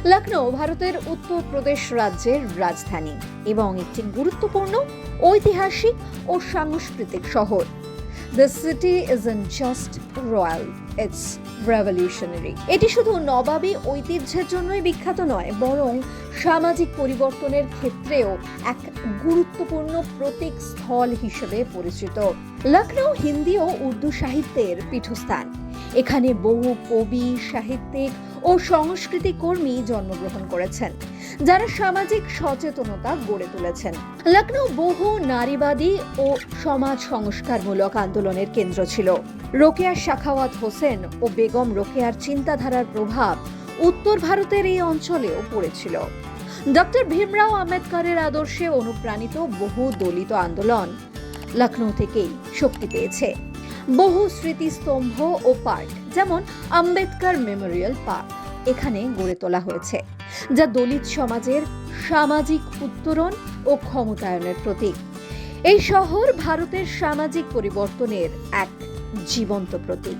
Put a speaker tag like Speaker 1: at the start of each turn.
Speaker 1: লখনউ ভারতের উত্তরপ্রদেশ রাজ্যের রাজধানী এবং একটি গুরুত্বপূর্ণ ঐতিহাসিক ও সাংস্কৃতিক শহর। The city isn't just royal, it's revolutionary. এটি শুধু নবাবী ঐতিহ্যের জন্যই বিখ্যাত নয়, বরং সামাজিক পরিবর্তনের ক্ষেত্রেও এক গুরুত্বপূর্ণ প্রতীক স্থল হিসেবে পরিচিত। লখনউ হিন্দি ও উর্দু সাহিত্যের পীঠস্থান। এখানে বহু কবি, সাহিত্যিক ও সংস্কৃতি কর্মী জন্মগ্রহণ করেছেন, যারা সামাজিক সচেতনতা গড়ে তুলেছেন। লখনউ বহু নারীবাদী ও সমাজ সংস্কারমূলক আন্দোলনের কেন্দ্র ছিল। রোকেয়া সাখাওয়াত হোসেন ও বেগম রোকেয়ার চিন্তাধারার প্রভাব উত্তর ভারতের এই অঞ্চলেও পড়েছিল। ডক্টর ভীমরাও আম্বেদকরের আদর্শে অনুপ্রাণিত বহু দলিত আন্দোলন লখনউ থেকেই শক্তি পেয়েছে। বহু স্মৃতিস্তম্ভ ও পার্ক, যেমন আম্বেদকর মেমোরিয়াল পার্ক, এখানে গড়ে তোলা হয়েছে, যা দলিত সমাজের সামাজিক উত্তরণ ও ক্ষমতায়নের প্রতীক। এই শহর ভারতের সামাজিক পরিবর্তনের এক জীবন্ত প্রতীক।